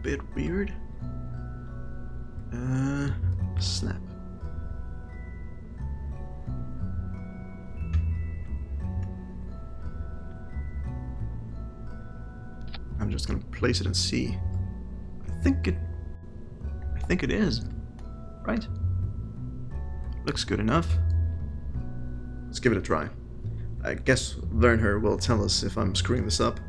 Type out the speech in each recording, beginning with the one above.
bit weird. Snap. I'm just gonna place it and see. I think it is. Right? Looks good enough. Let's give it a try. I guess Learn Her will tell us if I'm screwing this up.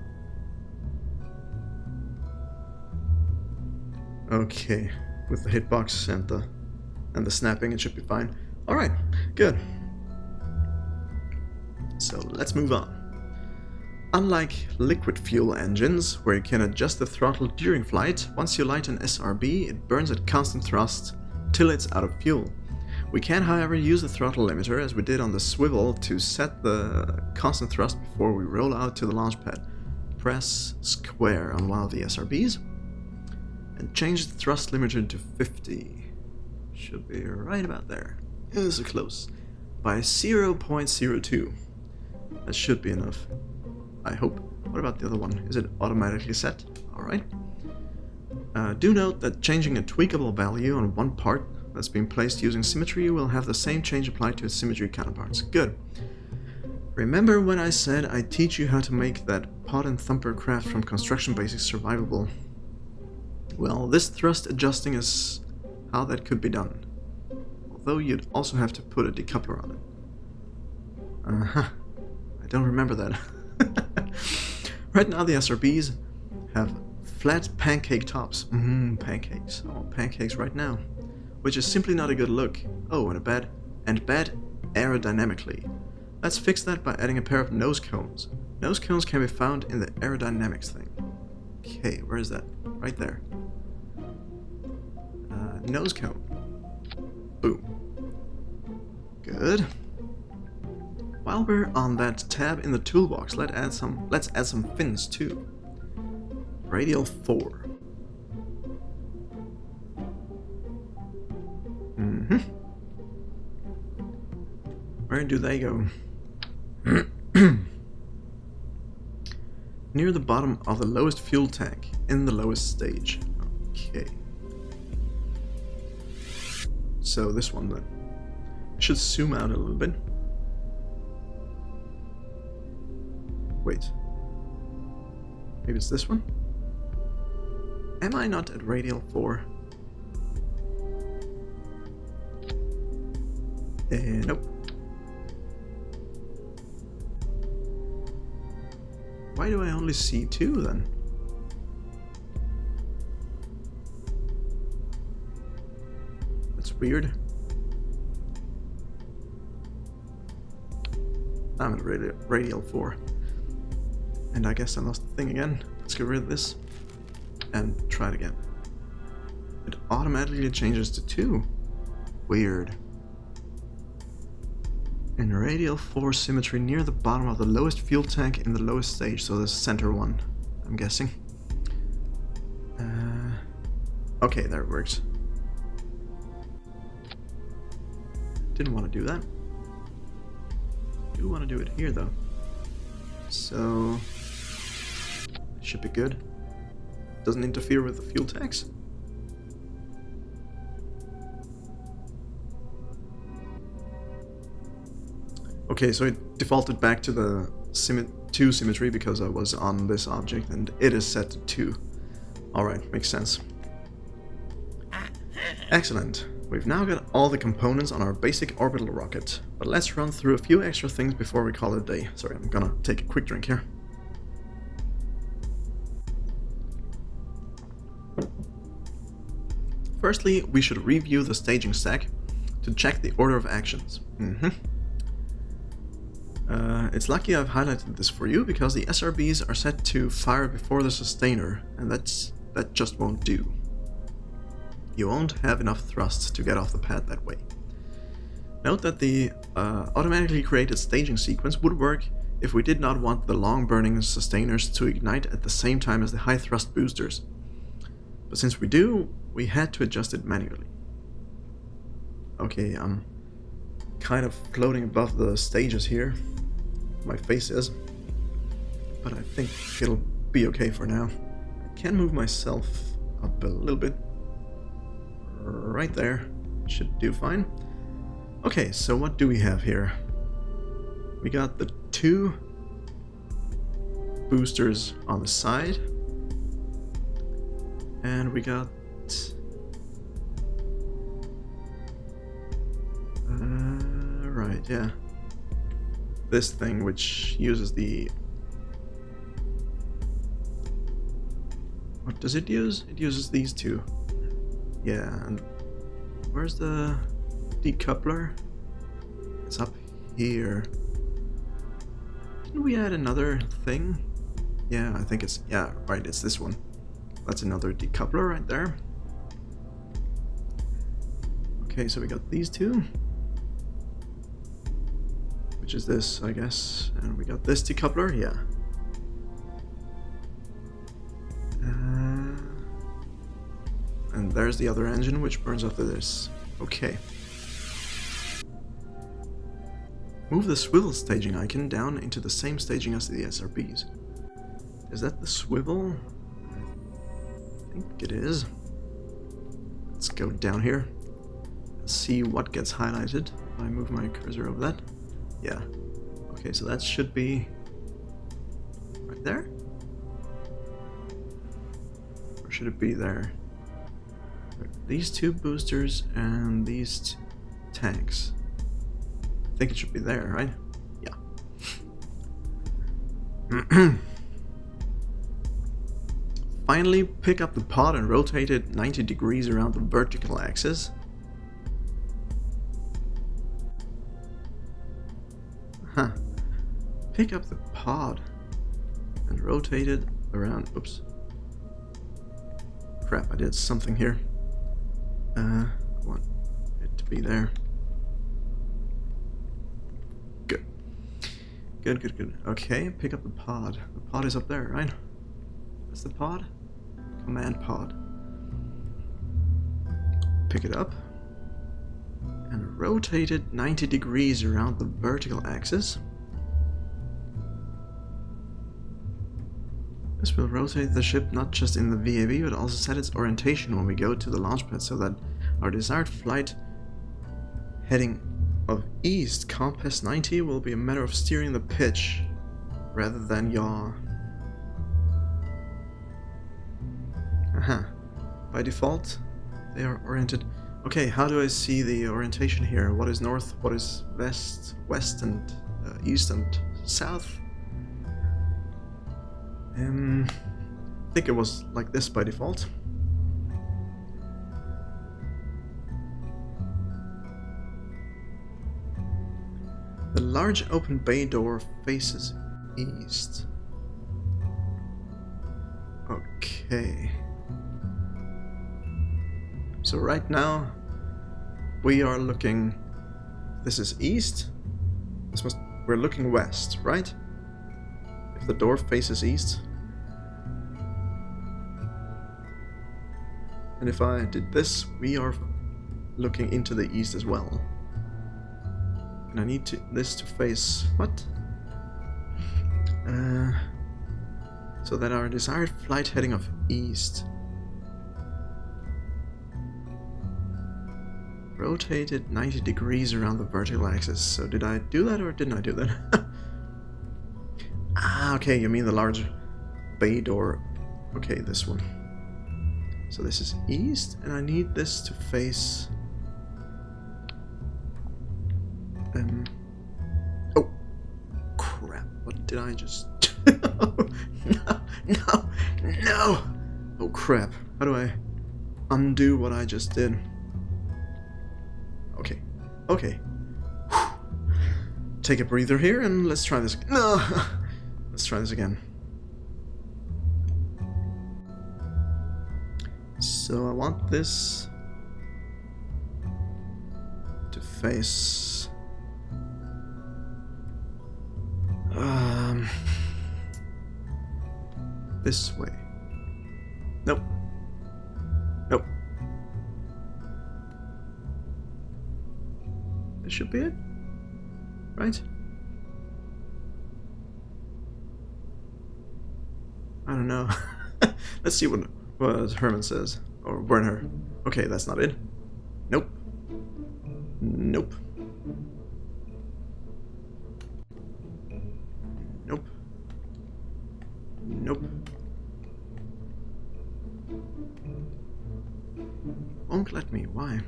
Okay, with the hitbox and the snapping, it should be fine. All right, good. So let's move on. Unlike liquid fuel engines, where you can adjust the throttle during flight, once you light an SRB, it burns at constant thrust till it's out of fuel. We can, however, use the throttle limiter, as we did on the swivel, to set the constant thrust before we roll out to the launch pad. Press square on one of the SRBs, and change the thrust limiter to 50. Should be right about there. So close. By 0.02. That should be enough. I hope. What about the other one? Is it automatically set? Alright. Do note that changing a tweakable value on one part that's been placed using symmetry will have the same change applied to its symmetry counterparts. Good. Remember when I said I'd teach you how to make that pod and thumper craft from Construction Basics survivable? Well, this thrust adjusting is how that could be done. Although you'd also have to put a decoupler on it. I don't remember that. Right now the SRBs have flat pancake tops. Pancakes. Oh, pancakes right now. Which is simply not a good look. Oh, and bad aerodynamically. Let's fix that by adding a pair of nose cones. Nose cones can be found in the aerodynamics thing. Okay, where is that? Right there. Nose cone. Boom. Good. While we're on that tab in the toolbox, let's add some fins too. Radial 4. Where do they go? Near the bottom of the lowest fuel tank, in the lowest stage. Okay. So this one then. I should zoom out a little bit. Wait. Maybe it's this one? Am I not at radial 4? Nope. Why do I only see 2 then? That's weird. I'm at radial 4. And I guess I lost the thing again. Let's get rid of this and try it again. It automatically changes to 2. Weird. In radial 4 symmetry near the bottom of the lowest fuel tank in the lowest stage, so the center one, I'm guessing. Okay, there it works. Didn't want to do that. Do want to do it here though. So should be good. Doesn't interfere with the fuel tanks. Okay, so it defaulted back to the 2 symmetry because I was on this object and it is set to 2. Alright, makes sense. Excellent. We've now got all the components on our basic orbital rocket, but let's run through a few extra things before we call it a day. Sorry, I'm gonna take a quick drink here. Firstly, we should review the staging stack to check the order of actions. It's lucky I've highlighted this for you, because the SRBs are set to fire before the sustainer, and that just won't do. You won't have enough thrust to get off the pad that way. Note that the automatically created staging sequence would work if we did not want the long burning sustainers to ignite at the same time as the high thrust boosters. But since we do, we had to adjust it manually. Okay, I'm kind of floating above the stages here. My face is. But I think it'll be okay for now. I can move myself up a little bit. Right there. Should do fine. Okay, so what do we have here? We got the 2 boosters on the side. And we got... right, yeah. This thing which uses the... What does it use? It uses these 2. Yeah, and where's the decoupler? It's up here. Didn't we add another thing? Yeah, I think it's... yeah, right, it's this one. That's another decoupler right there. Okay, so we got these 2. Which is this, I guess. And we got this decoupler, yeah. And there's the other engine, which burns after this. Okay. Move the swivel staging icon down into the same staging as the SRBs. Is that the swivel? I think it is. Let's go down here and see what gets highlighted. If I move my cursor over that. Yeah. Okay, so that should be right there? Or should it be there? These 2 boosters and these 2 tanks. I think it should be there, right? Yeah. Finally, pick up the pod and rotate it 90 degrees around the vertical axis. Huh. Pick up the pod and rotate it around... oops. Crap, I did something here. I want it to be there. Good. Good. Okay, pick up the pod. The pod is up there, right? That's the pod? Command pod. Pick it up. And rotate it 90 degrees around the vertical axis. This will rotate the ship not just in the VAV, but also set its orientation when we go to the launch pad so that our desired flight heading of east, compass 90, will be a matter of steering the pitch rather than yaw. Aha. By default, they are oriented. Okay, how do I see the orientation here? What is north, what is west and east and south? I think it was like this by default. The large open bay door faces east. Okay. So right now we are looking, this is east. We're looking west, right? If the door faces east. And if I did this, we are looking into the east as well. And I need this to face what? So that our desired flight heading of east. Rotated 90 degrees around the vertical axis. So did I do that or didn't I do that? Ah, okay, you mean the large bay door. Okay, this one. So this is east, and I need this to face... Oh, crap, what did I just... No! Oh crap, how do I undo what I just did? Okay. Take a breather here and let's try this. No! Let's try this again. So I want this to face this way. Nope. This should be it, right? I don't know. Let's see what what Herman says. Or Werner. Okay, that's not it. Nope. Nope. Nope. Nope. Won't let me. Why?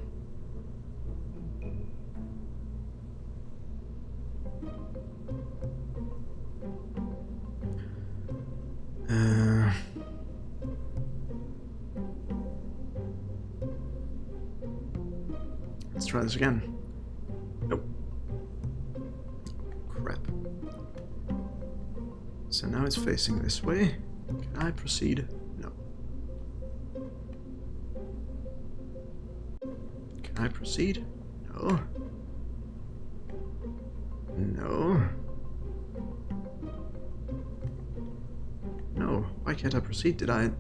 Let's try this again. Nope. Crap. So now it's facing this way. Can I proceed? No. Can I proceed? No. No. No. Why can't I proceed? Did I...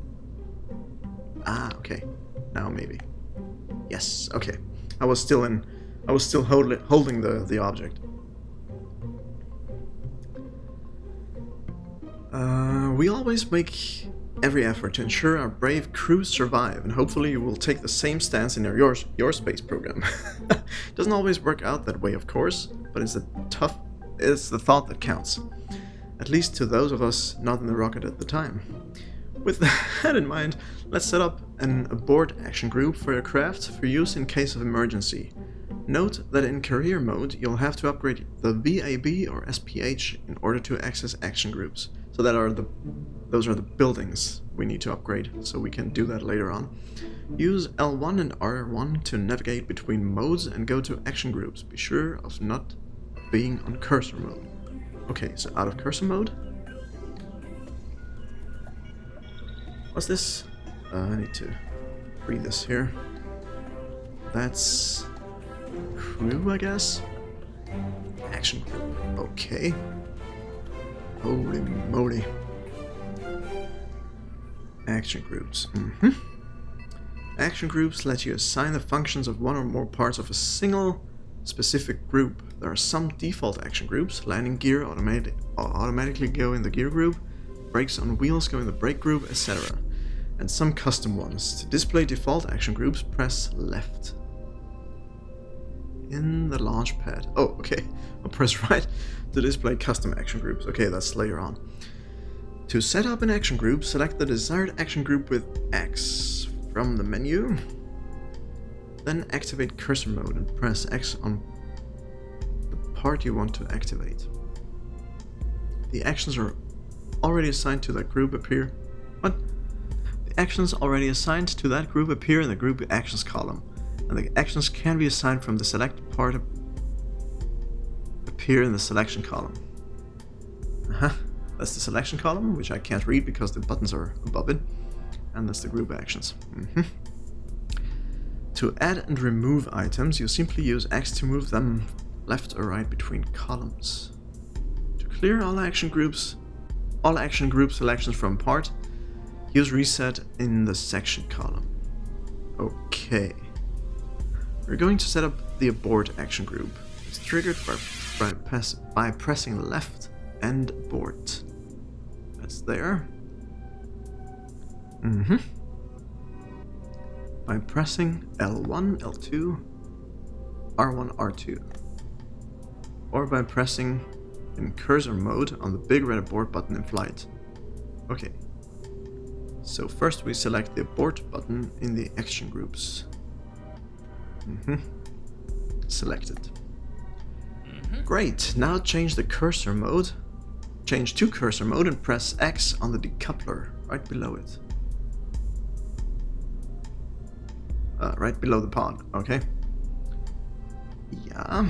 Ah, okay. Now maybe. Yes, okay. I was still holding the object. We always make every effort to ensure our brave crews survive, and hopefully you will take the same stance in your space program. Doesn't always work out that way, of course, but it's the thought that counts. At least to those of us not in the rocket at the time. With that in mind, let's set up an abort action group for your craft for use in case of emergency. Note that in career mode, you'll have to upgrade the VAB or SPH in order to access action groups. So those are the buildings we need to upgrade, so we can do that later on. Use L1 and R1 to navigate between modes and go to action groups. Be sure of not being on cursor mode. Okay, so out of cursor mode. What's this? I need to read this here. That's crew, I guess? Action group. Okay. Holy moly. Action groups. Action groups let you assign the functions of one or more parts of a single specific group. There are some default action groups. Landing gear automatically go in the gear group, brakes on wheels go in the brake group, etc. And some custom ones. To display default action groups, press left. In the launch pad. Oh, okay. I'll press right to display custom action groups. Okay, that's later on. To set up an action group, select the desired action group with X from the menu. Then activate cursor mode and press X on the part you want to activate. The actions are already assigned to that group appear. What? The actions already assigned to that group appear in the group actions column, and the actions can be assigned from the selected part appear in the selection column. That's the selection column, which I can't read because the buttons are above it, and that's the group actions. To add and remove items, you simply use X to move them left or right between columns. To clear all action group selections from part, use reset in the section column. Okay. We're going to set up the abort action group. It's triggered by pressing left and abort. That's there. By pressing L1, L2, R1, R2. Or by pressing in cursor mode on the big red abort button in flight. Okay. So first we select the abort button in the action groups. Selected. Great, now change to cursor mode and press X on the decoupler right below it. Right below the pod, okay. Yeah.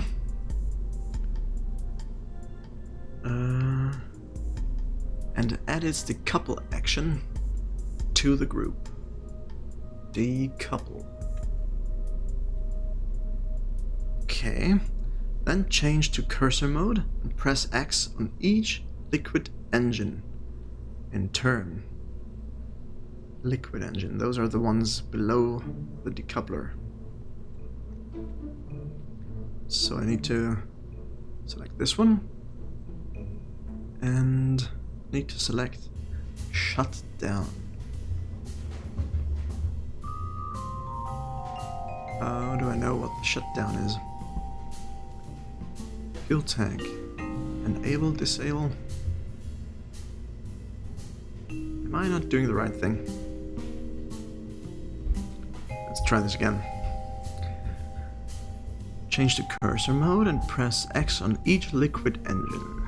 And add its decouple action to the group. Decouple. Okay. Then change to cursor mode and press X on each liquid engine in turn. Liquid engine, those are the ones below the decoupler. So I need to select this one and need to select shut down. How do I know what the shutdown is? Fuel tank. Enable, disable. Am I not doing the right thing? Let's try this again. Change the cursor mode and press X on each liquid engine.